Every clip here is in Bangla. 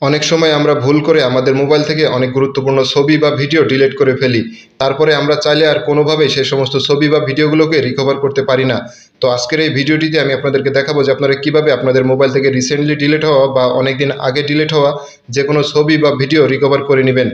অনেক সময় আমরা ভুল করে আমাদের মোবাইল থেকে অনেক গুরুত্বপূর্ণ ছবি বা ভিডিও ডিলিট করে ফেলি। তারপরে আমরা চাইলে আর কোনোভাবেই সেই সমস্ত ছবি বা ভিডিওগুলোকে রিকভার করতে পারি না। তো আজকের এই ভিডিওটিতে আমি আপনাদেরকে দেখাবো যে আপনারা কিভাবে আপনাদের মোবাইল থেকে রিসেন্টলি ডিলিট হওয়া বা অনেকদিন আগে ডিলিট হওয়া যে কোনো ছবি বা ভিডিও রিকভার করে নেবেন।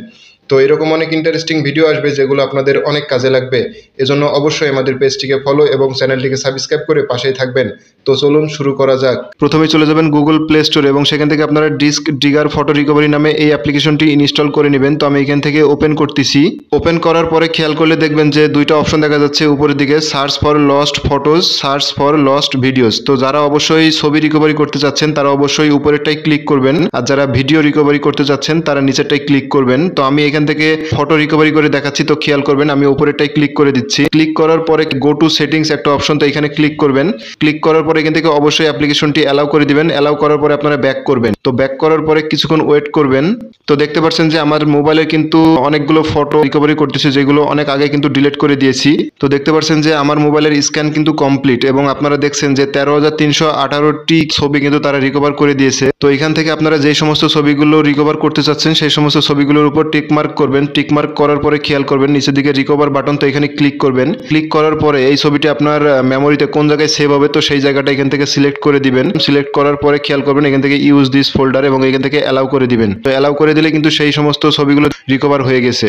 তো এরকম অনেক ইন্টারেস্টিং ভিডিও আসবে যেগুলো আপনাদের অনেক কাজে লাগবে। এজন্য অবশ্যই আমাদের পেজটিকে ফলো এবং চ্যানেলটিকে সাবস্ক্রাইব করে পাশেই থাকবেন। তো চলুন শুরু করা যাক। প্রথমে চলে যাবেন গুগল প্লে স্টোরে এবং সেখান থেকে আপনারা ডিস্ক ডিগার ফটো রিকভারি নামে এই অ্যাপ্লিকেশনটি ইনস্টল করে নেবেন। তো আমি এখান থেকে ওপেন করতেছি। ওপেন করার পরে খেয়াল করলে দেখবেন যে দুইটা অপশন দেখা যাচ্ছে উপরের দিকে, search for lost photos, search for lost videos. তো যারা অবশ্যই ছবি রিকভারি করতে চাচ্ছেন তারা অবশ্যই উপরেরটাই ক্লিক করবেন, আর যারা ভিডিও রিকভারি করতে চাচ্ছেন তারা নিচেরটাই ক্লিক করবেন। তো আমি এখান থেকে ফটো রিকভারি করে দেখাচ্ছি, তো খেয়াল করবেন আমি উপরেরটাই ক্লিক করে দিচ্ছি। ক্লিক করার পরে গো টু সেটিংস একটা অপশন, তো এখানে ক্লিক করবেন। ক্লিক করার পরে এখান থেকে অবশ্যই অ্যাপ্লিকেশনটি অ্যালাউ করে দিবেন। অ্যালাউ করার পরে আপনারা ব্যাক করবেন। তো ব্যাক করার পরে কিছুক্ষণ ওয়েট করবেন। তো দেখতে পাচ্ছেন যে আমার মোবাইলে কিন্তু অনেকগুলো ফটো রিকভারি করতেছে যেগুলো অনেক আগে কিন্তু ডিলিট করে দিয়েছি। তো দেখতে পাচ্ছেন যে আমার মোবাইলের স্ক্যান কিন্তু কমপ্লিট এবং আপনারা দেখছেন যে 13,318টি ছবি কিন্তু তারা রিকভার করে দিয়েছে। তো এখান থেকে আপনারা যে সমস্ত ছবিগুলো রিকভার করতে চাচ্ছেন সেই সমস্ত ছবিগুলোর উপর টিক মার্ক করবেন। টিক মার্ক করার পরে খেয়াল করবেন নিচের দিকে রিকভার বাটন, তো এখানে ক্লিক করবেন। ক্লিক করার পরে এই ছবিটি আপনার মেমোরিতে কোন জায়গায় সেভ হবে তো সেই জায়গাটা এখান থেকে সিলেক্ট করে দিবেন। সিলেক্ট করার পরে খেয়াল করবেন এখান থেকে ইউজ দিস ফোল্ডার এবং এখান থেকে অ্যালাউ করে দিবেন। তো অ্যালাউ করে দিলে কিন্তু সেই সমস্ত ছবিগুলো রিকভার হয়ে গেছে।